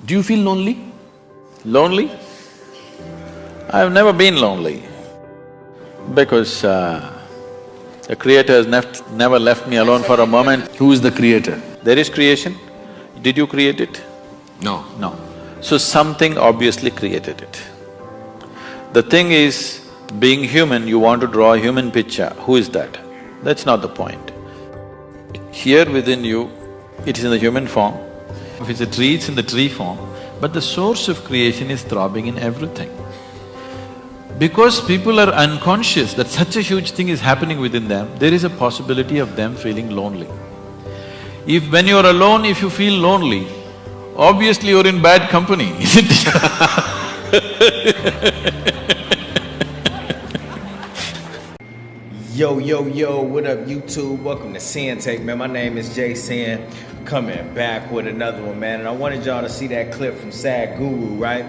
Do you feel lonely? Lonely? I've never been lonely because the Creator has never left me alone for a moment. Who is the creator? There is creation. Did you create it? No. No. So something obviously created it. The thing is, being human, you want to draw a human picture. Who is that? That's not the point. Here within you, it is in the human form. If it's a tree, it's in the tree form. But the source of creation is throbbing in everything. Because people are unconscious that such a huge thing is happening within them, there is a possibility of them feeling lonely. If when you're alone, if you feel lonely, obviously you're in bad company, isn't it? Yo, what up YouTube? Welcome to Sinn-Take, man. My name is Jason, coming back with another one, man. And I wanted y'all to see that clip from Sad Guru, right?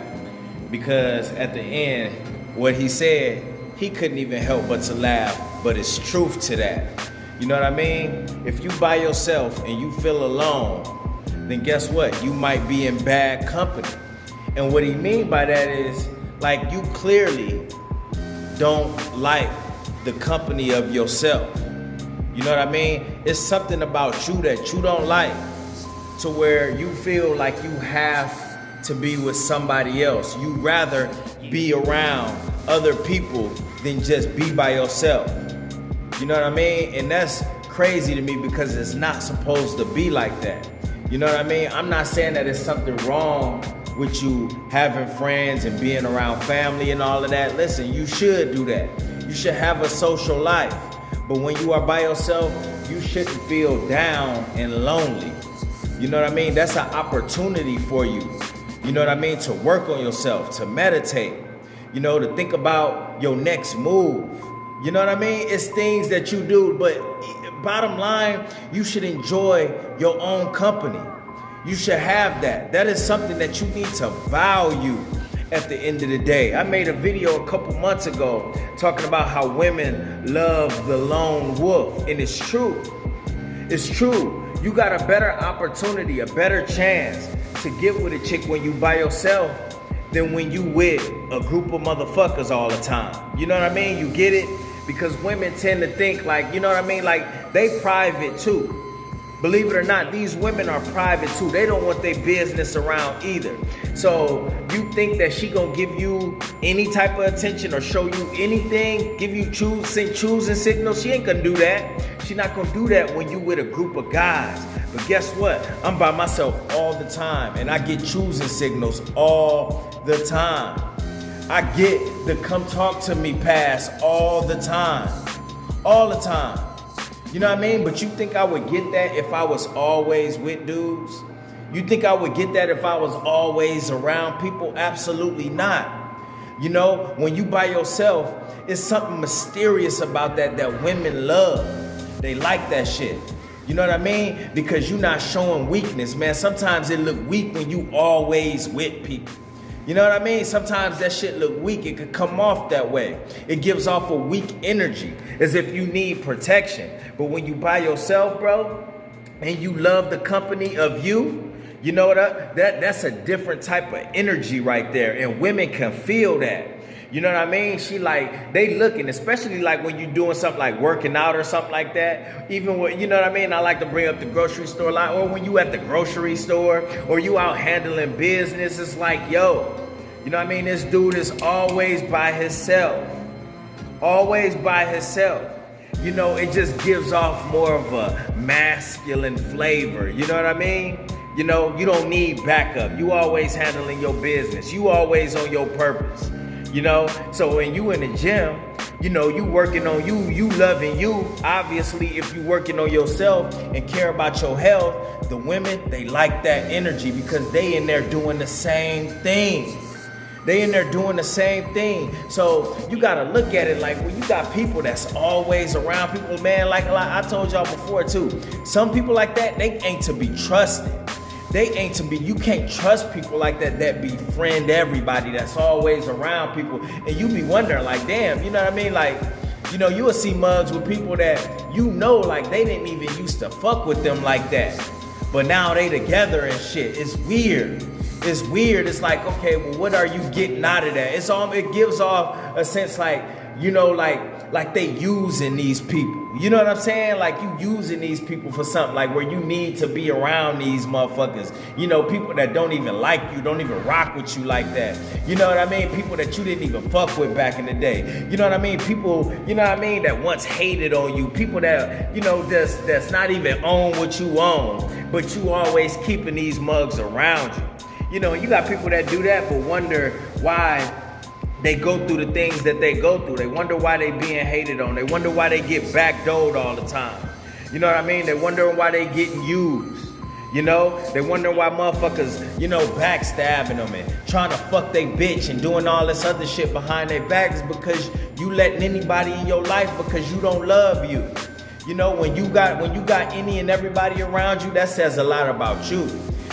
Because at the end, what he said, he couldn't even help but to laugh, but it's truth to that. You know what I mean? If you by yourself and you feel alone, then guess what? You might be in bad company. And what he mean by that is, like, you clearly don't like the company of yourself. You know what I mean? It's something about you that you don't like, to where you feel like you have to be with somebody else. You rather be around other people than just be by yourself. You know what I mean? And that's crazy to me because it's not supposed to be like that. You know what I mean? I'm not saying that there's something wrong with you having friends and being around family and all of that. Listen, you should do that. You should have a social life. But when you are by yourself, you shouldn't feel down and lonely. You know what I mean? That's an opportunity for you. You know what I mean? To work on yourself, to meditate, you know, to think about your next move. You know what I mean? It's things that you do, but bottom line, you should enjoy your own company. You should have that. That is something that you need to value at the end of the day. I made a video a couple months ago talking about how women love the lone wolf, and it's true. It's true. You got a better opportunity, a better chance to get with a chick when you by yourself than when you with a group of motherfuckers all the time. You know what I mean? You get it? Because women tend to think like, you know what I mean? Like, they private too. Believe it or not, these women are private too. They don't want their business around either. So you think that she gonna give you any type of attention or show you anything, give you choosing signals? She ain't gonna do that. She not gonna do that when you with a group of guys. But guess what? I'm by myself all the time, and I get choosing signals all the time. I get the come talk to me pass all the time. All the time. You know what I mean? But you think I would get that if I was always with dudes? You think I would get that if I was always around people? Absolutely not. You know, when you by yourself, it's something mysterious about that women love. They like that shit. You know what I mean? Because you're not showing weakness, man. Sometimes it look weak when you always with people. You know what I mean? Sometimes that shit look weak. It could come off that way. It gives off a weak energy, as if you need protection. But when you by yourself, bro, and you love the company of you, you know what? That's a different type of energy right there. And women can feel that. You know what I mean? She like, they looking, especially like when you're doing something like working out or something like that. Even when, you know what I mean? I like to bring up the grocery store a lot, or when you at the grocery store, or you out handling business, it's like, yo, you know what I mean? This dude is always by himself. Always by himself. You know, it just gives off more of a masculine flavor. You know what I mean? You know, you don't need backup. You always handling your business. You always on your purpose. You know, so when you in the gym, you know, you working on you loving you. Obviously, if you working on yourself and care about your health, the women, they like that energy because they in there doing the same thing. They in there doing the same thing. So you gotta look at it like when you got people that's always around people, man, like I told y'all before too, some people like that, they ain't to be trusted. They ain't to be, you can't trust people like that befriend everybody, that's always around people. And you be wondering like, damn, you know what I mean? Like, you know, you will see mugs with people that, you know, like they didn't even used to fuck with them like that. But now they together and shit. It's weird. it's weird. It's like, okay, well, what are you getting out of that? It gives off a sense like, you know, like they using these people. You know what I'm saying? Like you using these people for something, like where you need to be around these motherfuckers. You know, people that don't even like you, don't even rock with you like that. You know what I mean? People that you didn't even fuck with back in the day. You know what I mean? People, you know what I mean, that once hated on you. People that, you know, that's not even own what you own, but you always keeping these mugs around you. You know, you got people that do that but wonder why they go through the things that they go through. They wonder why they being hated on. They wonder why they get backdoored all the time. You know what I mean? They wonder why they getting used. You know? They wonder why motherfuckers, you know, backstabbing them and trying to fuck they bitch and doing all this other shit behind their backs because you letting anybody in your life because you don't love you. You know, when you got any and everybody around you, that says a lot about you.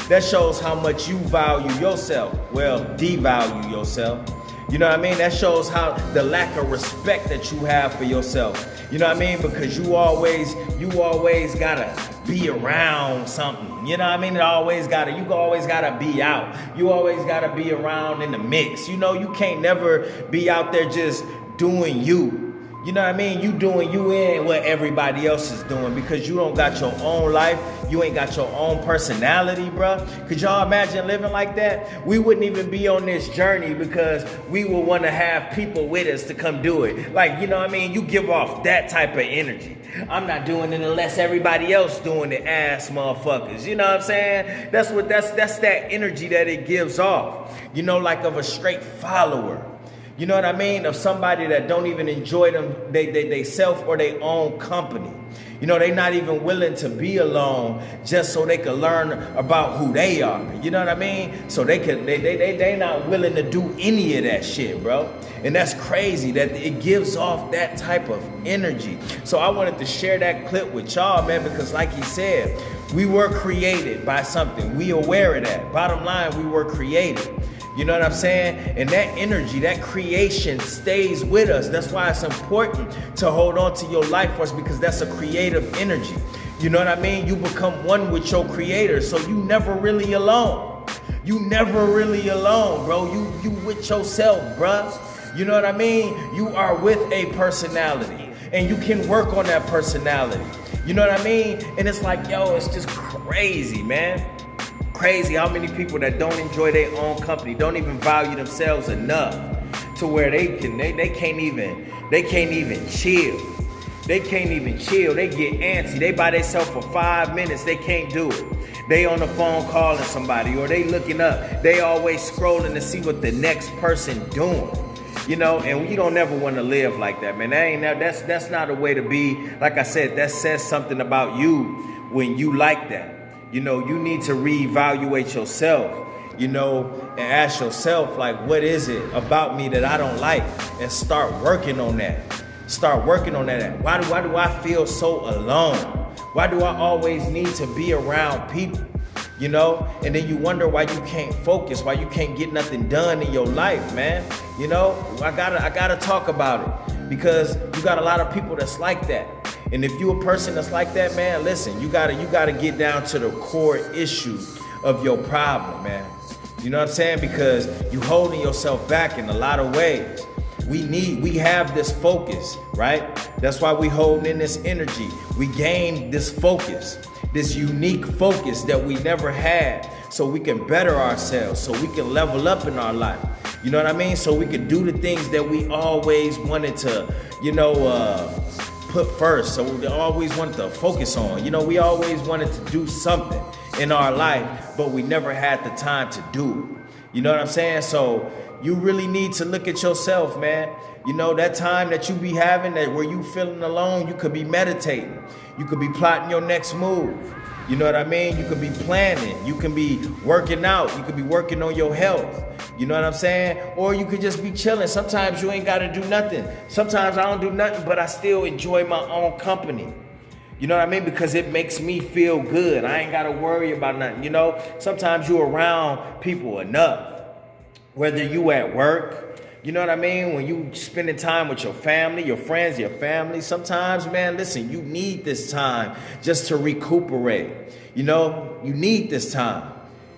That shows how much you value yourself. Well, devalue yourself. You know what I mean? That shows how the lack of respect that you have for yourself. You know what I mean? Because you always gotta be around something. You know what I mean? You always gotta be out. You always gotta be around in the mix. You know, you can't never be out there just doing you. You know what I mean? You doing you in what everybody else is doing because you don't got your own life. You ain't got your own personality, bruh. Could y'all imagine living like that? We wouldn't even be on this journey because we would want to have people with us to come do it. Like, you know what I mean? You give off that type of energy. I'm not doing it unless everybody else doing it, ass motherfuckers. You know what I'm saying? That's that energy that it gives off. You know, like of a straight follower. You know what I mean? Of somebody that don't even enjoy they self or their own company. You know, they not even willing to be alone just so they can learn about who they are. You know what I mean? So they not willing to do any of that shit, bro. And that's crazy that it gives off that type of energy. So I wanted to share that clip with y'all, man, because like he said, we were created by something. We aware of that. Bottom line, we were created. You know what I'm saying? And that energy, that creation stays with us. That's why it's important to hold on to your life force because that's a creative energy. You know what I mean? You become one with your creator. So you never really alone. You never really alone, bro. You with yourself, bruh. You know what I mean? You are with a personality and you can work on that personality. You know what I mean? And it's like, yo, it's just crazy, man. Crazy how many people that don't enjoy their own company, don't even value themselves enough to where they can't even chill. They can't even chill. They get antsy. They by themselves for 5 minutes. They can't do it. They on the phone calling somebody or they looking up. They always scrolling to see what the next person doing. You know, and you don't ever want to live like that, man. That's not a way to be. Like I said, that says something about you when you like that. You know, you need to reevaluate yourself, you know, and ask yourself, like, what is it about me that I don't like? And start working on that. Start working on that. Why do I feel so alone? Why do I always need to be around people? You know, and then you wonder why you can't focus, why you can't get nothing done in your life, man. You know, I gotta talk about it because you got a lot of people that's like that. And if you a person that's like that, man, listen, you gotta get down to the core issue of your problem, man. You know what I'm saying? Because you holding yourself back in a lot of ways. We have this focus, right? That's why we holding in this energy. We gain this focus, this unique focus that we never had, so we can better ourselves, so we can level up in our life. You know what I mean? So we can do the things that we always wanted to, you know, put first. So we always wanted to focus on. You know, we always wanted to do something in our life, but we never had the time to do it. You know what I'm saying? So you really need to look at yourself, man. You know, that time that you be having, that where you feeling alone, you could be meditating. You could be plotting your next move. You know what I mean? You could be planning. You can be working out. You could be working on your health. You know what I'm saying? Or you could just be chilling. Sometimes you ain't got to do nothing. Sometimes I don't do nothing, but I still enjoy my own company. You know what I mean? Because it makes me feel good. I ain't got to worry about nothing. You know, sometimes you around people enough. Whether you at work, you know what I mean? When you spending time with your family, your friends, your family, sometimes, man, listen, you need this time just to recuperate. You know, you need this time.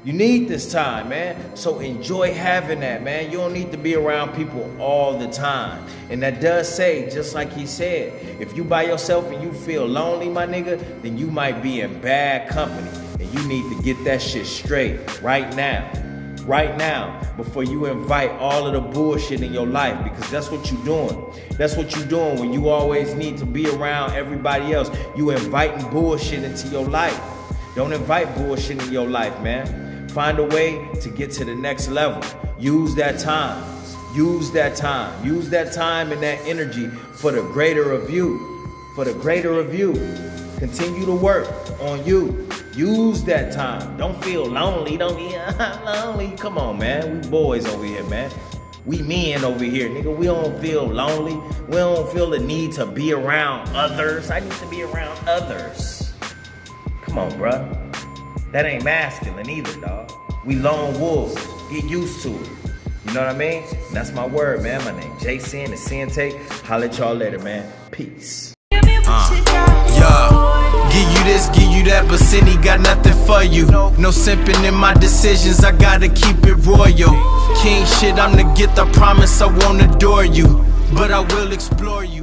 You need this time, man. So enjoy having that, man. You don't need to be around people all the time. And that does say, just like he said, if you by yourself and you feel lonely, my nigga, then you might be in bad company. And you need to get that shit straight right now. Right now, before you invite all of the bullshit in your life, because that's what you're doing. That's what you're doing when you always need to be around everybody else. You inviting bullshit into your life. Don't invite bullshit in your life, man. Find a way to get to the next level. Use that time. Use that time. Use that time and that energy for the greater of you. For the greater of you. Continue to work on you. Use that time. Don't feel lonely. Don't be lonely. Come on, man. We boys over here, man. We men over here, nigga. We don't feel lonely. We don't feel the need to be around others. I need to be around others. Come on, bruh. That ain't masculine either, dog. We lone wolves. Get used to it. You know what I mean? And that's my word, man. My name Jason, the Sinn-Take. Holla at y'all later, man. Peace. Give you this, give you that, but Cindy got nothing for you. No simping in my decisions, I gotta keep it royal. King shit, I'm the gift, I promise I won't adore you, but I will explore you.